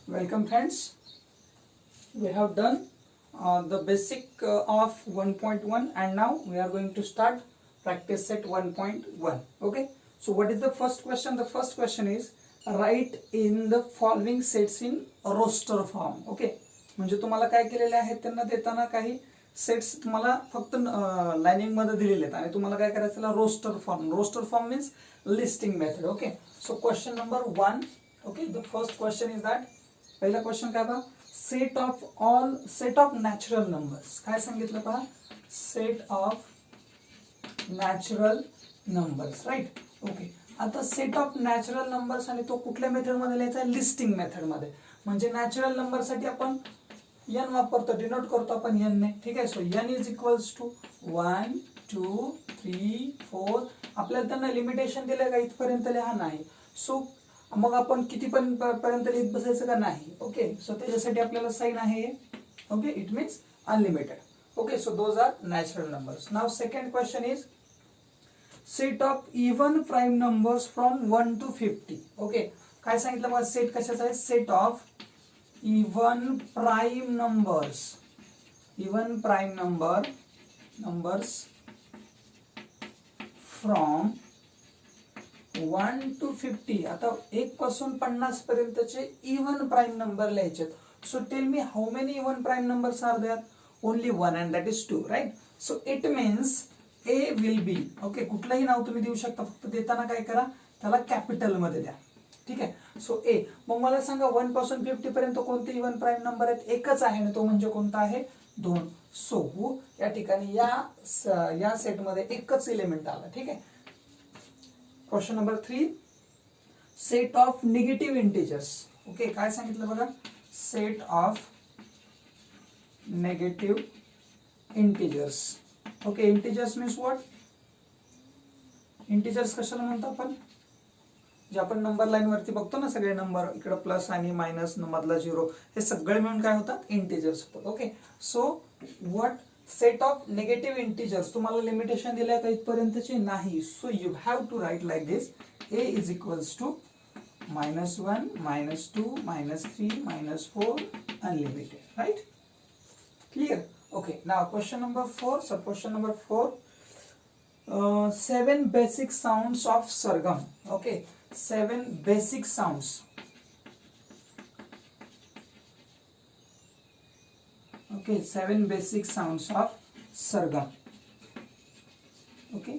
Welcome friends. We have done the basic of 1.1 and now we are going to start practice set 1.1. Okay. So what is the first question? The first question is write in the following sets in roster form. Okay. म्हणजे तुम्हाला काय केलेले आहेत त्यांना देताना काही sets तुम्हाला फक्त लाइनिंग मध्ये दिलेले आहेत आणि तुम्हाला काय करायचं आहे roster form means listing method. Okay. So question number 1. Okay. The first question is that पहिला क्वेश्चन काय बघा सेट ऑफ नॅचरल नंबर्स. काय सांगितलं पहा set of natural numbers. Right. Okay. आता सेट ऑफ नॅचरल नंबर्स आणि तो कुठल्या मेथड मध्ये लिहायचा आहे लिस्टिंग मेथड मध्ये. म्हणजे नॅचरल नंबर साठी आपण n वापरतो डिनोट करतो आपण n ने. ठीक आहे. So n is equals to 1 2 3 4. आपल्याला त्यांना लिमिटेशन दिलं का इथपर्यंत लिहा नाही. सो मग आपण किती पण पर्यंत लिहित बसायचं का नाही. ओके. सो त्याच्यासाठी आपल्याला साइन आहे. Okay. It means unlimited. Okay. So those are natural numbers. Now second question is set of even prime numbers from 1 to 50. Okay. काय सांगितलं बघा सेट कशाचा आहे set of even prime numbers from 1 to 50. आता 1 पासून 50 पर्यंतचे even prime number लिहायचे. So tell me how many even prime numbers are there. Only 1 and that is 2. Right. So it means A will be. Okay. कुठलंही नाव तुम्ही देऊ शकता फक्त देताना काय करा त्याला कॅपिटल मध्ये द्या. ठीक आहे. सो ए. मग मला सांगा 1 पासून 50 पर्यंत कोणते इवन प्राइम नंबर आहेत. एकच आहे आणि तो म्हणजे कोणता आहे 2. सो या ठिकाणी या सेट मध्ये एकच एलिमेंट आला. ठीक आहे. Question number 3 set of negative integers. Okay. काय सांगितलं बघा set of negative integers. Okay. Integers means what. Integers कशाला म्हणतो आपण जे आपण नंबर लाईन वरती बघतो ना सगळे नंबर इकडे प्लस आणि मायनस मधला 0 हे सगळे मिळून काय होतात इंटिजर्स होतात. Okay. So what set of negative integers तुम्हाला लिमिटेशन दिलंय का इथपर्यंतचे नाही. So you have to write like this a is equals to -1 -2 -3 -4 unlimited. Right. Clear. Okay. Now question number 4. So question number 4 7 basic sounds of sargam. Okay. 7 basic sounds. Okay. 7 basic sounds of sargam. Okay.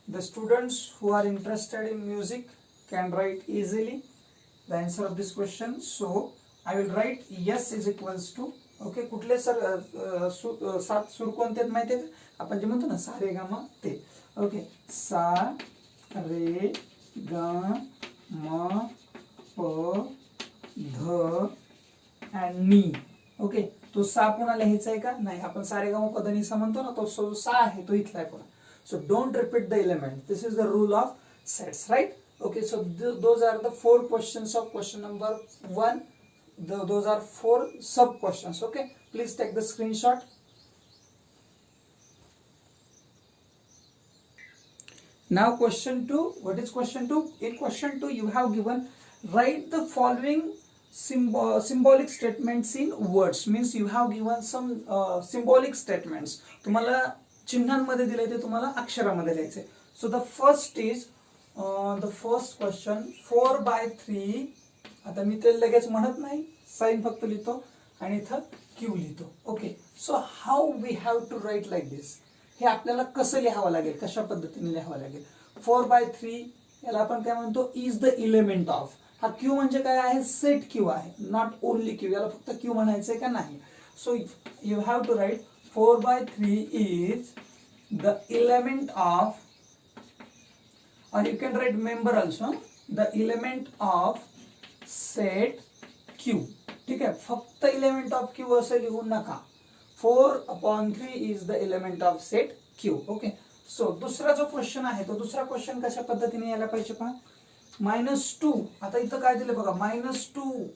The students who are interested in music can write easily the answer of this question. So I will write yes is equals to. Okay. कुठले सात सूर कोणते माहिती आहे आपण जे म्हणतो ना सा रे गा म ते. ओके. सा रे ग म प ध अँड नी. ओके. तो सा पुन्हा लिहायचा आहे का नाही. आपण सा रे गा म प ध नी सा म्हणतो ना तो सा आहे तो इथला आहे पुन्हा. So don't repeat the element. This is the rule of sets. Right. Okay. So those are the 4 questions of question number 1. Those are 4 sub questions. Okay. Please take the screenshot. Now question 2. What is question 2? In question 2 you have given write the following symbolic statements in words. Means you have given some symbolic statements. तुम्हाला चिन्हांमध्ये दिले ते तुम्हाला अक्षरामध्ये लिहायचे. So the first is the first question 4/3. आता मी ते लगेच म्हणत नाही साइन फक्त लिहितो आणि इथं क्यू लिहितो. Okay. So how we have to write like this. हे आपल्याला कसं लिहावं लागेल कशा पद्धतीने लिहावं लागेल. 4/3 याला आपण काय म्हणतो इज द एलिमेंट ऑफ. हा क्यू म्हणजे काय आहे सेट क्यू आहे नॉट ओनली क्यू. याला फक्त क्यू म्हणायचंय का नाही. So you have to write 4/3 is the element of or you can write member also the element of set Q. ठीक आहे. फक्त एलिमेंट ऑफ क्यू असं लिहू नका. 4/3 is the element of set Q. Okay. So दुसरा जो question आहे तो दुसरा क्वेश्चन कशा पद्धतीने यायला पाहिजे पहा -2. आता इथं काय दिलं बघा -2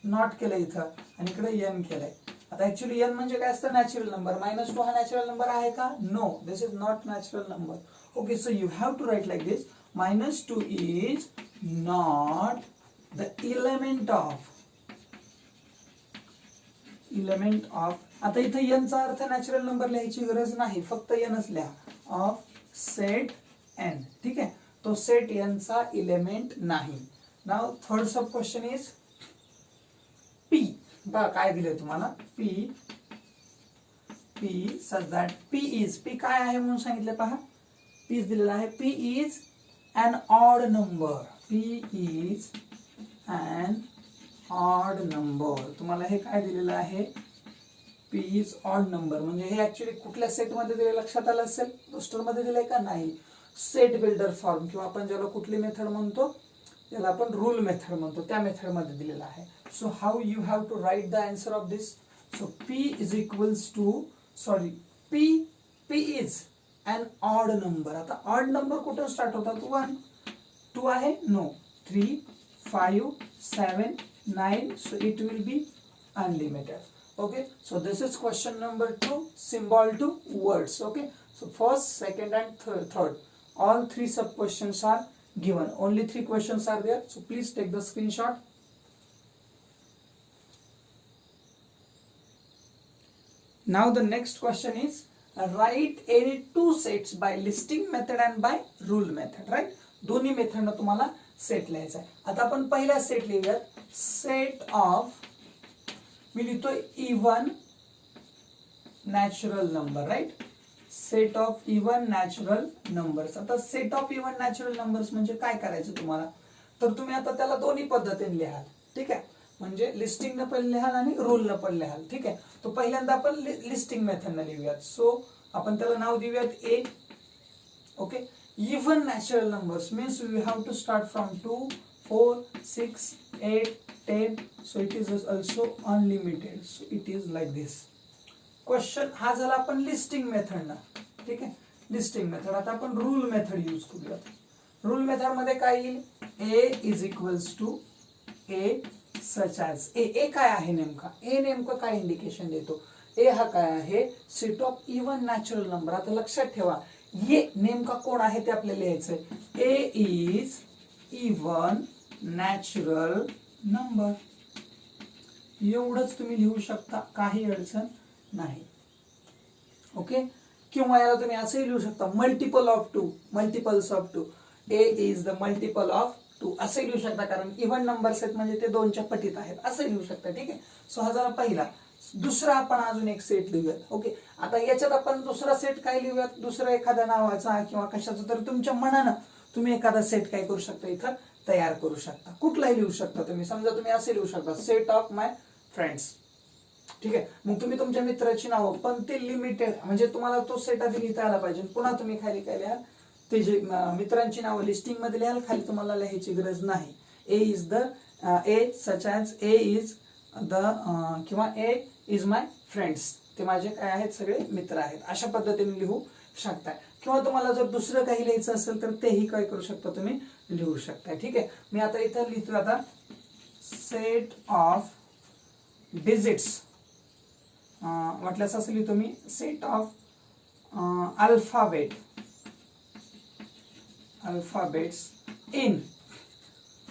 नॉट केलं इथं आणि इकडे n केलंय. आता ऍक्च्युअली n म्हणजे काय असतं नॅचरल नंबर. -2 हा नॅचरल नंबर आहे का no. This is not natural number. Okay. So you have to write like this -2 is not the element of आता इथं n चा अर्थ नॅचरल नंबर लिहायची गरज नाही, फक्त nच लिहा ऑफ सेट n. ठीक आहे, तो सेट n चा इलेमेंट नाही. नाव third sub question is p. बघा काय दिलंय तुम्हाला, p such that p काय आहे म्हणून सांगितलं पहा, p दिलेला आहे. p is an odd number. p is an odd number. तुम्हाला हे काय दिलेलं आहे, p is odd number. म्हणजे हे ऍक्च्युली कुठल्या सेट मध्ये दिले लक्षात आलं असेल, रोस्टर मध्ये दिलंय का नाही. सेट बिल्डर फॉर्म किंवा आपण ज्याला कुठली मेथड म्हणतो त्याला आपण रूल मेथड म्हणतो, त्या मेथड मध्ये दिलेला आहे. So how you have to write the answer of this. So p is equals to p is an odd number. आता ऑड नंबर कुठून स्टार्ट होतात, 1 2 आहे, no 3 5 7 9. So it will be unlimited. Okay, so this is question number 2, symbol to words. Okay, so first, second and third, all three sub questions are given. Only 3 questions are there, so please take the screenshot. Now the next question is write any 2 sets by listing method and by rule method. Right, दोन्ही method ने तुम्हाला set लिहायचा आहे. आता आपण पहिला set लिहूयात, set of, मी लिहितोय even natural number. Right, set of even natural numbers. आता set of even natural numbers म्हणजे काय करायचं तुम्हाला, तर तुम्ही आता त्याला दोन्ही पद्धतीने लिहाल. ठीक आहे, म्हणजे लिस्टिंग न पण लिहाल आणि रूल न पण लिहाल. ठीक आहे, तो पहिल्यांदा आपण लिस्टिंग मेथड ने लिहूयात. सो आपण त्याला नाव देऊयात A. Okay, even natural numbers means we have to start from 2 4 6 8 10. So it is also unlimited. So it is like this. Question हा झाला आपण लिस्टिंग मेथड ना. ठीक आहे, लिस्टिंग मेथड. आता आपण रूल मेथड यूज करूयात. रूल मेथड मध्ये काय येईल, a is equals to a such as. A काय आहे नेमका, ए नेमकं काय इंडिकेशन देतो, ए हा काय आहे, set of even natural number. आता लक्षात ठेवा, ये नेमका कोण आहे ते आपल्याला लिहायचंय. ए इज इवन नॅचरल नंबर. एवढंच तुम्ही लिहू शकता, काही अडचण नाही. ओके, किंवा याला तुम्ही असंही लिहू शकता, multiple of 2, multiples of 2. A is the multiple of 2 असं लिहू शकता, कारण इवन नंबर्स आहेत म्हणजे ते 2च्या पटीत आहेत, असं लिहू शकता. ठीक आहे, सो हा झाला पहिला. दुसरा आपण अजून एक सेट लिहूयात. ओके, आता याच्यात आपण दुसरा सेट काय लिहूयात, दुसरा एखाद्या नावाचा किंवा कशाचा, तर तुमच्या मनानं तुम्ही एखादा सेट काय करू शकता, इथं तयार करू शकता. कुठलाही लिहू शकता तुम्ही. समजा तुम्ही असे लिहू शकता, सेट ऑफ माय फ्रेंड्स. ठीक आहे, मग तुम्ही तुमच्या मित्राची नावं, पण ते लिमिटेड, म्हणजे तुम्हाला तो सेट आधी लिहिता आला पाहिजे. पुन्हा तुम्ही खाली काय लिहाल, ते जे मित्रांची नावं लिस्टिंग मध्ये लिहाल, खाली तुम्हाला लिहायची गरज नाही. A is the A such as A is the किंवा ए इज माय फ्रेंड्स, ते माझे काय आहेत, सगळे मित्र आहेत. अशा पद्धतीने लिहू शकता. किंवा तुम्हाला जर दुसरं काही लिहायचं असेल तर तेही काय करू शकता, तुम्ही लिहू शकता. ठीक आहे, मी आता इथं लिहितो, आता सेट ऑफ डिजिट्स, म्हटल्यास असं लिहितो मी, set of alphabets in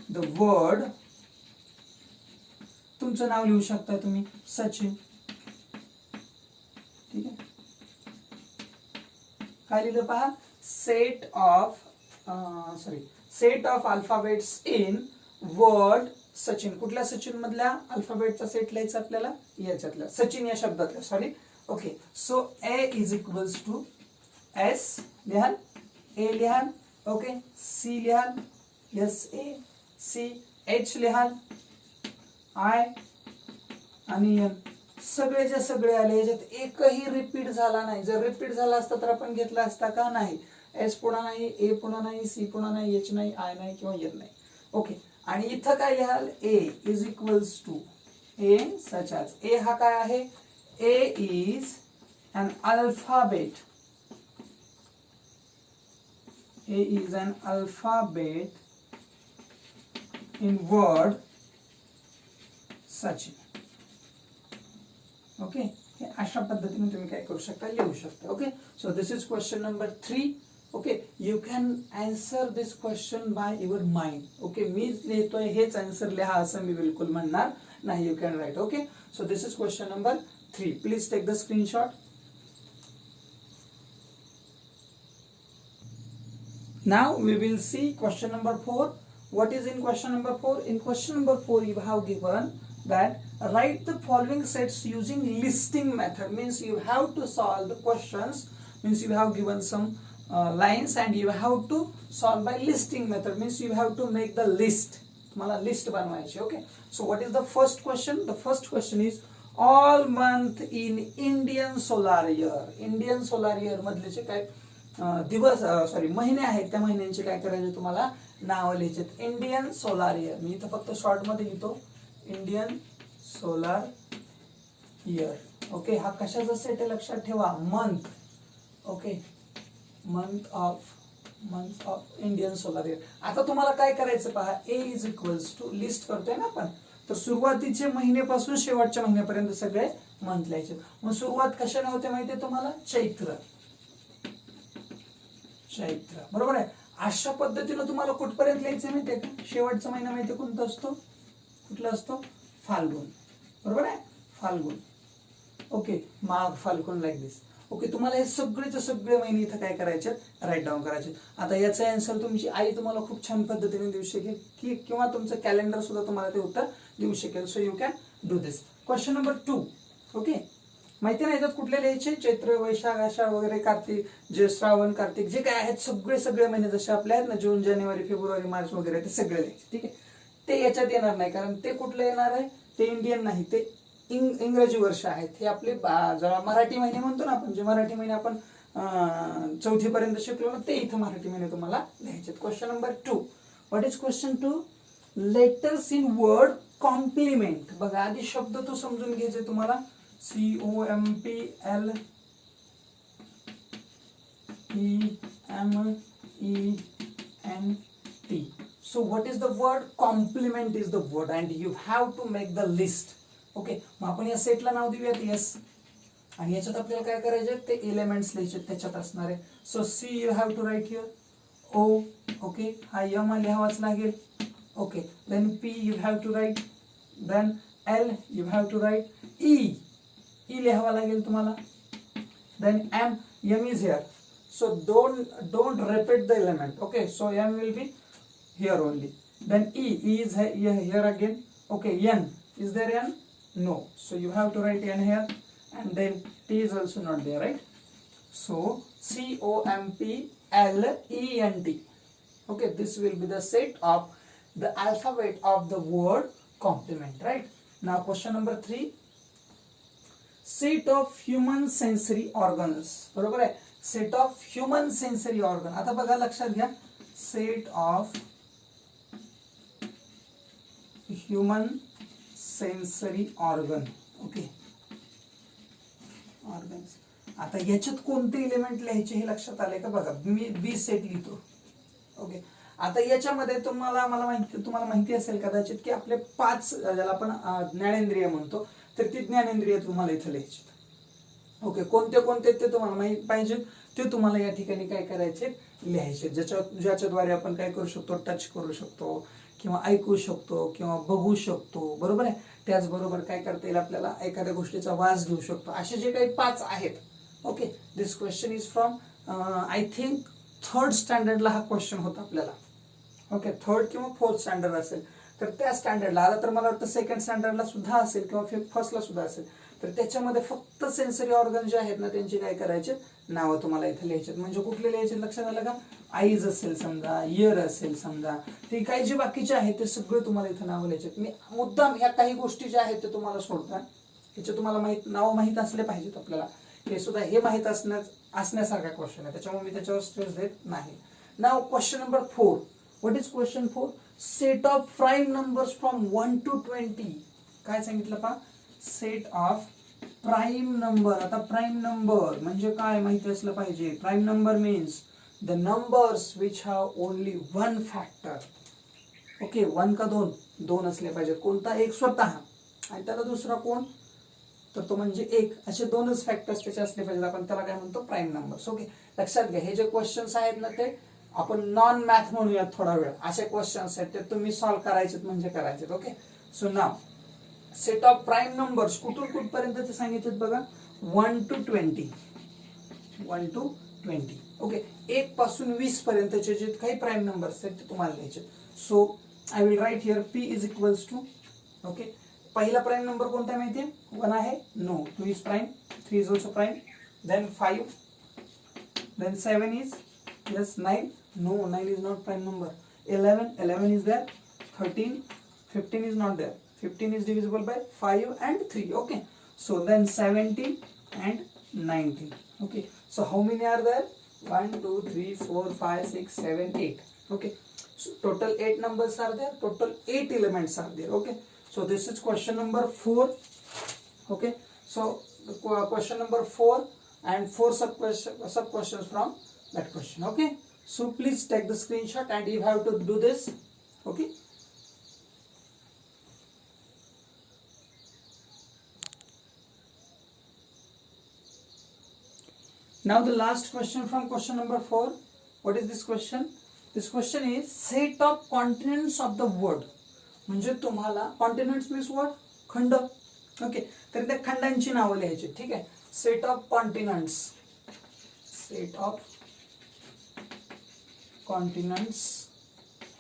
the word. तुमचं नाव लिहू शकता तुम्ही, सचिन. ठीक आहे, काय लिहिलं पहा, set of alphabets in word Sachin. कुठल्या सचिन मधल्या अल्फाबेटचा सेट लिहायचा आपल्याला, याच्यातल्या सचिन या शब्दातल्या. Sorry. Okay, so A is equals to S लिहाल, ए लिहाल. ओके, सी लिहाल, एस ए सी. एच लिहाल, आय आणि एन. सगळेच्या सगळे आले, याच्यात एकही रिपीट झाला नाही. जर रिपीट झाला असता तर आपण घेतला असता का, नाही. एस पुन्हा नाही, ए पुन्हा नाही, सी पुन्हा नाही, एच नाही, आय नाही किंवा एन नाही. ओके, आणि इथं काय लिहाल, A is equals to A such as. A हा काय आहे, A is an alphabet. A is an alphabet in word Sachin. Okay, अशा पद्धतीने तुम्ही काय करू शकता, लिहू शकता. Okay, so this is question number 3. Okay, you can answer this question by your mind. Okay, मीच लिहितोय हेच आन्सर लिहा असं मी बिलकुल म्हणणार नाही. You can write. Okay, so this is question number 3. Please take the screenshot. Now we will see question number 4. What is in question number 4? In question number 4 you have given that write the following sets using listing method. Means you have to solve the questions, means you have given some lines and you have to solve by listing method. Means you have to make the list. तुम्हाला list बनवायची. Okay, so what is the first question? The first question is all month in Indian solar year. Indian solar year मधले जे काय दिवस sorry महिने आहेत त्या महिन्यांचे काय करायचे तुम्हाला नाव लिहायचे. इंडियन सोलार इयर, मी इथं फक्त शॉर्ट मध्ये लिहितो इंडियन सोलार इयर. ओके, हा कशाचा सेट आहे लक्षात ठेवा, month. Okay, month of Indian solar year. आता तुम्हाला काय करायचं पहा, ए इज इक्वल्स टू लिस्ट करतोय ना आपण, तर सुरुवातीचे महिन्यापासून शेवटच्या महिन्यापर्यंत सगळे मंथ लिहायचे. मग सुरुवात कशाने होते माहितीये तुम्हाला, चैत्र. बरोबर आहे. अशा पद्धतीने तुम्हाला कुठपर्यंत लिहायचं माहितीये का, शेवटचा महिना माहितीये कोणता असतो, कुठला असतो, फाल्गुन. बरोबर आहे, फाल्गुन. ओके, माघ, फाल्गुन, लाईक दिस. ओके, तुम्हाला हे सगळेचे सगळे महिने इथं काय करायचे, राईट डाऊन करायचे. आता याचा आन्सर तुमची आई तुम्हाला खूप छान पद्धतीने देऊ शकेल की किंवा तुमचं कॅलेंडर सुद्धा तुम्हाला ते उत्तर देऊ शकेल. So you can do this. Question number 2. Okay, माहिती नाही याच्यात कुठले लिहायचे, चैत्र, वैशाख, आषाढ वगैरे, कार्तिक, जे श्रावण, कार्तिक जे काय आहेत सगळे महिने जसे आपले आहेत ना, जून, जानेवारी, फेब्रुवारी, मार्च वगैरे, ते सगळे लिहायचे. ठीक आहे, ते याच्यात येणार नाही कारण ते कुठले येणार आहे, ते इंडियन नाही, ते इंग्रजी वर्ष आहेत. हे आपले जरा मराठी महिने म्हणतो ना आपण, जे मराठी महिने आपण 4थी पर्यंत शिकलो ना, ते इथं मराठी महिने तुम्हाला लिहायचे. Question number 2. What is question 2? Letters in word complement. बघा आधी शब्द तो समजून घ्यायचे तुम्हाला, COMPLEMENT. So what is the word? Complement is the word and you have to make the list. Okay, मग आपण या सेटला नाव देऊयात एस, आणि याच्यात आपल्याला काय करायचे, ते एलिमेंट्स लिहायचे त्याच्यात असणारे. So C you have to write here O. Okay, हा एम लिहावाच लागेल. Okay, then P you have to write, then L you have to write, ई लिहावा लागेल तुम्हाला, then M is here. So don't repeat the element. Okay, so M will be here only, then E is here again. Okay, N is there n? No, so you have to write n here, and then t is also not there, right? So COMPLEMENT. Okay, this will be the set of the alphabet of the word complement, right? Now question number 3. Set of human sensory organs. बरोबर आहे, set of human sensory organ. आता बघा लक्षात घ्या, set of human sensory organ. Okay, organs. आता याच्यात कोणते element लिहायचे हे लक्षात आले का, बघा मी बी सेट लिहितो. ओके, आता याच्यामध्ये तुम्हाला माहिती असेल कदाचित की आपले 5 ज्याला आपण ज्ञानेंद्रिय म्हणतो, तर ती ज्ञानेंद्रिय तुम्हाला इथे लिहायची. ओके, कोणते ते तुम्हाला माहिती पाहिजे, ते तुम्हाला या ठिकाणी काय करायचे, लिहायचे. ज्याच्याद्वारे आपण काय करू शकतो, टच करू शकतो किंवा ऐकू शकतो किंवा बघू शकतो. बरोबर आहे. त्याचबरोबर काय करता येईल, आपल्याला एखाद्या गोष्टीचा वास घेऊ शकतो. असे जे काही 5 आहेत. Okay, this question is from I think 3rd स्टँडर्डला हा क्वेश्चन होता आपल्याला. ओके, 3rd किंवा 4th स्टँडर्ड असेल, तर त्या स्टँडर्डला आला तर मला वाटतं 2nd स्टँडर्डला सुद्धा असेल किंवा 1st सुद्धा असेल. तर त्याच्यामध्ये फक्त सेन्सरी ऑर्गन जे आहेत ना, त्यांची काय करायचे, नावं तुम्हाला इथे लिहायचे. म्हणजे कुठले लिहायचे लक्षात आलं का, आईज असेल समजा, इयर असेल समजा, ते काही जे बाकीचे आहेत ते सगळे तुम्हाला इथे नावं लिहायचे. मी मुद्दाम ह्या काही गोष्टी ज्या आहेत ते तुम्हाला सोडतो, ह्याचे तुम्हाला नावं माहीत असले पाहिजेत आपल्याला. हे सुद्धा हे माहीत असण्यासारखा क्वेश्चन आहे, त्याच्यामुळे मी त्याच्यावर स्ट्रेस देत नाही. नाव question number 4. What is question 4? Set of prime numbers from 1 to 20. काय सांगितलं पहा, सेट ऑफ प्राईम नंबर. आता प्राईम नंबर म्हणजे काय माहिती असलं पाहिजे. Prime number means the numbers which have only 1 factor. Okay, 1 का 2? 2 असले पाहिजे. कोणता? एक स्वतः, आणि त्याला दुसरा कोण, तर तो म्हणजे 1. असे 2च फॅक्टर्स त्याचे असले पाहिजेत. आपण त्याला काय म्हणतो, प्राईम नंबर्स. ओके, लक्षात घ्या, हे जे क्वेश्चन्स आहेत ना ते आपण नॉन मॅथ म्हणूयात थोडा वेळ, असे क्वेश्चन्स आहेत ते तुम्ही सॉल्व्ह करायचे म्हणजे करायचे. Okay, so now set of prime numbers कुठून कुठपर्यंत सांगितलेत बघा, 1 to 20. 1 to 20. ओके, 1 पासून 20 पर्यंतचे जे काही प्राईम नंबर्स आहेत ते तुम्हाला लिहायचे. So I will write here p is equals to, okay, पहिला प्राईम नंबर कोणता माहितीये, 1 आहे, no, 2 is prime, 3 is also prime, then 5, then 7 is, yes, 9, no, 9 is not prime number, 11 is there, 13, 15 is not there, 15 is divisible by 5 and 3. Okay, so then 17 and 19. Okay, so how many are there, 1 2 3 4 5 6 7 8. Okay, so total 8 numbers are there, total 8 elements are there. Okay, so this is question number 4. Okay, so question number 4 and 4 sub questions from that question. Okay, so please take the screenshot and you have to do this. Okay, now the last question from question number 4. What is this question? This question is set of continents of the world. म्हणजे तुम्हाला continents means what, खंड. Okay, तर त्या खंडांची नावं लिहायची. ठीक आहे, set of continents, set of continents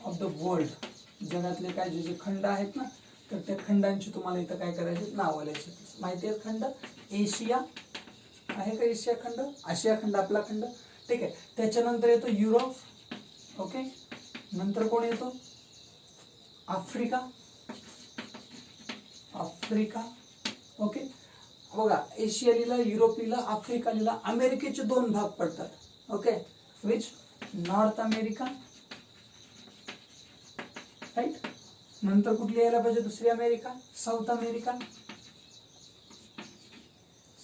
of the world, जगातले काय जे जे खंड आहेत ना, तर त्या खंडांची तुम्हाला इथं काय करायचे, नावं लिहायची. माहिती आहेत खंड, एशिया आहे का, एशिया खंड, आशिया खंड आपला खंड. ठीक आहे, त्याच्यानंतर येतो युरोप. ओके, नंतर कोण येतो, आफ्रिका, आफ्रिका. ओके, बघा, एशिया लिहिला, युरोप लिहिला, आफ्रिका लिहिला, अमेरिकेचे 2 भाग पडतात. Okay, which, North America, right. नंतर कुठली यायला पाहिजे, दुसरी America, South America,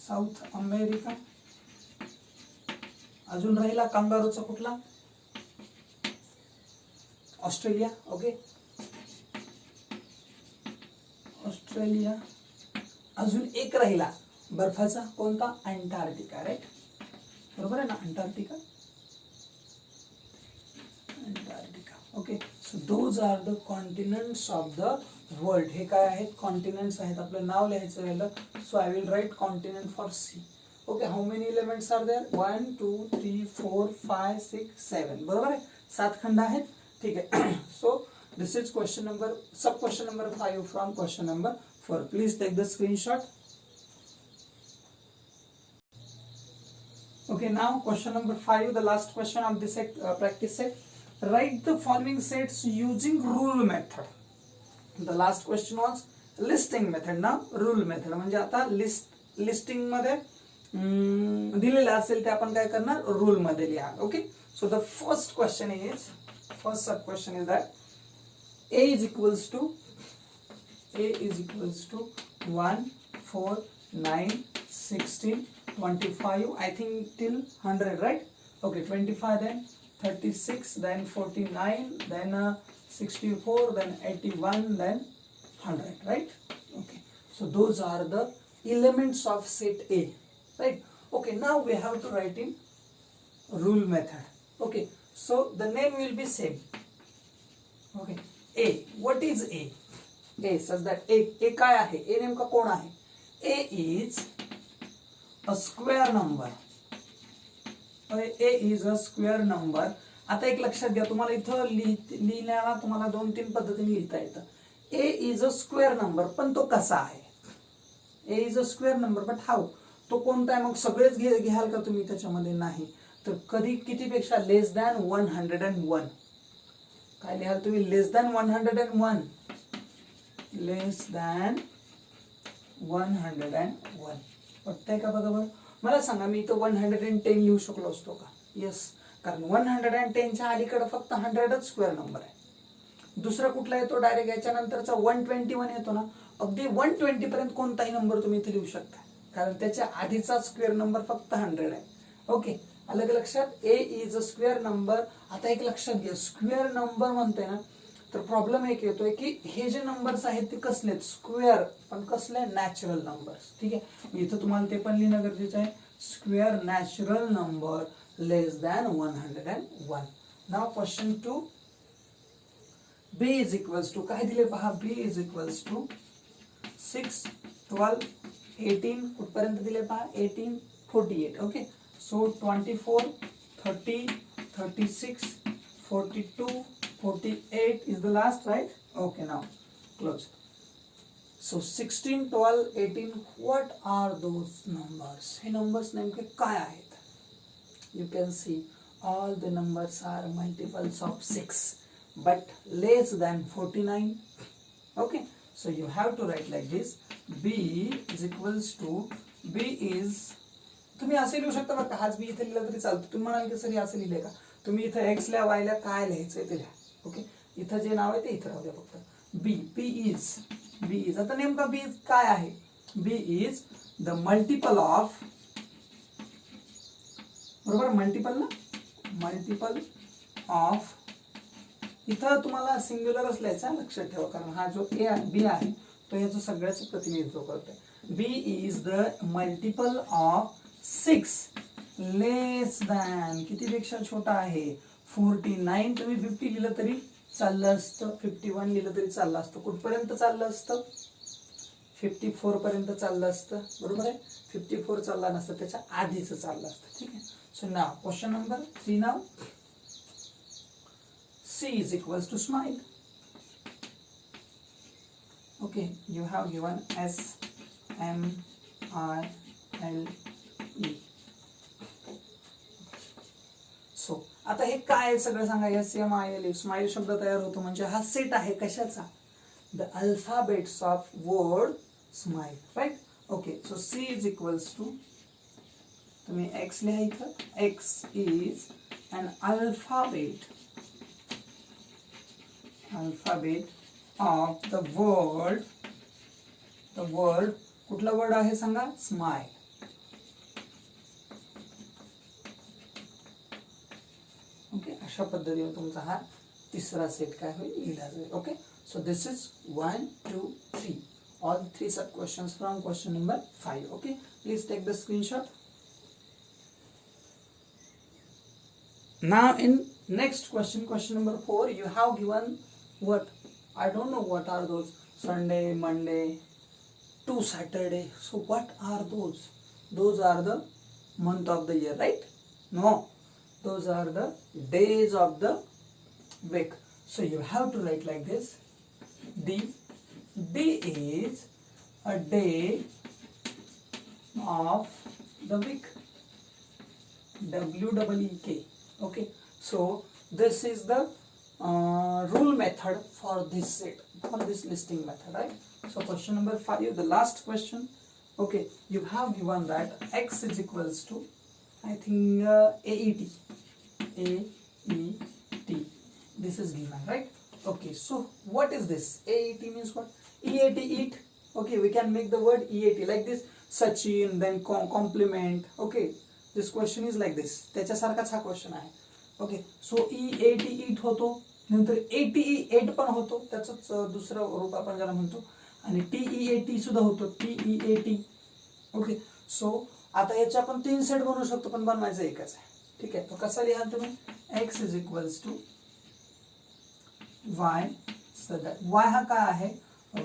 South America. अजून राहिला कांगारूचा कुठला, ऑस्ट्रेलिया. Okay, Australia. अजून एक राहिला बर्फाचा, कोणता, अंटार्क्टिका. राईट, बरोबर आहे ना, Antarctica, Antarctica. Okay, so those are the continents of the world. हे काय आहेत, कॉन्टिनेंट्स आहेत. आपलं नाव लिहायचं राहिलं, so I will write continent for C. Okay, how many elements are there, 1 2 3 4 5 6 7. बरोबर आहे, 7 खंड आहेत. ठीक आहे, so this is question number, sub question number 5 from question number 4. Please take the screenshot. Okay, now question number 5, the last question of this practice set. Write the following sets using rule method. The last question was listing method. Now rule method म्हणजे आता listing मध्ये दिलेलं असेल ते आपण काय करणार, rule मध्ये लिहा. Okay, so the first question is, first sub question is that A is equals to 1 4 9 16 25, I think till 100, right? Okay, 25, then 36, then 49, then 64, then 81, then 100, right? Okay, so those are the elements of set A, right? Okay, now we have to write in rule method. Okay, so the name will be same. Okay, A, what is A? A says that A काय आहे, A नेमका कोण आहे, A is a square number. A is a square number. आता एक लक्षात घ्या, तुम्हाला इथं लिहिण्याला तुम्हाला 2-3 पद्धतीने लिहिता येतं. A is a square number, पण तो कसा आहे, A is a square number, but how, तो कोणता आहे, मग सगळेच घ्याल का तुम्ही त्याच्यामध्ये, नाही. तर कधी कितीपेक्षा, लेस दॅन 101. काय लिहाल तुम्ही, लेस दॅन 101, लेस दॅन 101. पटतंय का बघा बरं, मला सांगा, मी इथं 110 लिहू शकलो असतो का, येस, कारण 110च्या अलीकडे फक्त 100च स्क्वेअर नंबर आहे. दुसरा कुठला येतो, डायरेक्ट याच्यानंतरचा 121 येतो ना, अगदी 120 पर्यंत कोणताही नंबर तुम्ही इथे लिहू शकता, कारण त्याच्या आधीचा स्क्वेअर नंबर फक्त 100 आहे. ओके, अलग लक्षात, A is a square number. आता एक लक्षात घ्या, स्क्वेअर नंबर म्हणतोय ना, तर प्रॉब्लेम एक येतोय की हे जे नंबर्स आहेत ते कसले, स्क्वेअर, पण कसले, नॅचरल नंबर्स. ठीक आहे, इथं तुम्हाला ते पण लिहिणं गरजेचं आहे, square natural number. less than 101. Now question 2, b is equals to काय दिले पहा, b is equals to 6, 12, 18 कुठपर्यंत दिले पहा, 18, 48. Okay, so 24, 30, 36, 42, 48 is the last, right? Okay, now close. So 16, 12, 18, what are those numbers? हे numbers नेमके काय आहेत? You can see all the numbers are multiples of 6 but less than 49. Okay, so you have to write like this, b is equals to, b is, तुम्ही असे लिहू शकता बरं का, हाच b इथे लिहिला तरी चालतो. तुम्ही म्हणाल की सर हे असं लिहिले का, तुम्ही इथे x ला y ला काय लिहायचंय ते लिहा. ओके, इथं जे नाव आहे ते इथं राहू द्या फक्त. b is आता नेमका b काय आहे, b is the multiple of, बरोबर, मल्टिपल ना, मल्टिपल ऑफ, इथं तुम्हाला सिंग्युलरच लिहायचं, लक्षात ठेवा, कारण हा जो ए बी आहे तो याचं सगळ्याचं प्रतिनिधित्व करतोय. B is the multiple of 6 less than, कितीपेक्षा छोटा आहे, 49. तुम्ही 50 लिहिलं तरी चाललं असतं, 51 लिहिलं तरी चाललं असतं, कुठपर्यंत चाललं असतं, 54 पर्यंत चाललं असतं, बरोबर आहे. 54 चालला नसतं, त्याच्या आधीच चाललं असतं. ठीक आहे. So now question number 3 now, C is equals to smile. Okay, you have given S M I L E. So आता हे काय सगळं सांगा, S M I L E, smile शब्द तयार होतो म्हणजे हा सेट आहे कशाचा, the alphabets of word smile, right. Okay, so C is equals to, तुम्ही X लिहा इथं, X is an alphabet of the word, कुठला वर्ड आहे सांगा, स्माइल. ओके, अशा पद्धतीने तुमचा हा तिसरा सेट काय होईल, लिहिला जाईल. Okay, so this is 1, 2, 3, all 3 sub questions from question number 5. Okay, please take the screenshot. Now in next question, question number 4, you have given what, I don't know what are those, Sunday, Monday to Saturday. So what are those? Those are the month of the year, right? No, those are the days of the week. So you have to write like this, D is a day of the week, WEEK. Okay, so this is the rule method for this set, for this listing method, right? So question number 5, the last question. Okay, you have given that X is equals to, I think AET, this is given, right? Okay, so what is this? AET means what? EAT, eat. Okay, we can make the word EAT like this, Sachin, then compliment. Okay, this question is like this, त्याच्यासारखाच हा question आहे. Okay, so EAT ईट होतो, नंतर ATE eight पण होतो, त्याचंच दुसरं रूप आपण ज्याला म्हणतो, आणि TEAT सुद्धा होतो, TEAT. ओके, सो आता याचे आपण 3 सेट बनवू शकतो, पण बनवायचं एकच आहे. ठीक आहे, तो कसा लिहाल तुम्ही, X is equals to Y, so that Y हा काय आहे,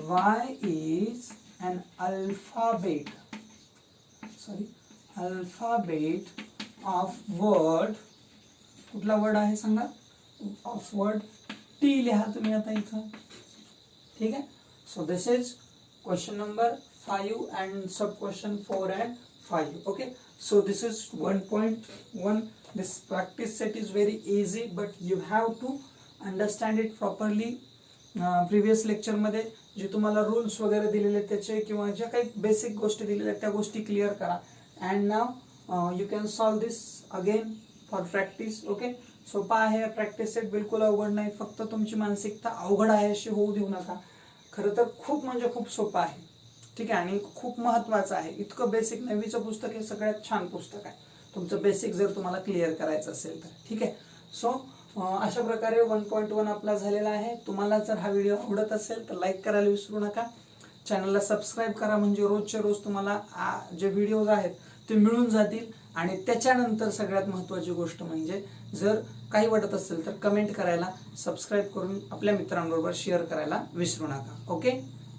Y is an alphabet of word, कुठला वर्ड आहे सांगा, ऑफ वर्ड, टी लिहा तुम्ही आता इथं. ठीक आहे, so this is question number 5 and sub question 4 and 5. Okay, so this is 1.1. This practice set is very easy, but you have to understand it properly. Previous lecture मध्ये जे तुम्हाला rules वगैरे दिलेले त्याचे किंवा ज्या काही बेसिक गोष्टी दिलेल्या त्या गोष्टी क्लिअर करा. And now you can solve this again for practice. Okay, सोपा आहे प्रॅक्टिस सेट, बिलकुल अवघड नाही. फक्त तुमची मानसिकता अवघड आहे अशी होऊ देऊ नका. खरं तर खूप म्हणजे खूप सोपं आहे. ठीक आहे, आणि खूप महत्त्वाचं आहे. इतकं बेसिक 9वीचं पुस्तक हे सगळ्यात छान पुस्तक आहे तुमचं बेसिक जर तुम्हाला क्लिअर करायचं असेल तर. ठीक आहे, सो अशा प्रकारे 1.1 आपला झालेला आहे. तुम्हाला जर हा व्हिडिओ आवडत असेल तर लाईक करायला विसरू नका. चॅनलला सबस्क्राईब करा म्हणजे रोजचे रोज तुम्हाला जे व्हिडिओज आहेत ते मिळून जातील. आणि त्याच्यानंतर सगळ्यात महत्त्वाची गोष्ट म्हणजे जर काही वाटत असेल तर कमेंट करायला, सबस्क्राईब करून आपल्या मित्रांबरोबर शेअर करायला विसरू नका. Okay,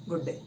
good day.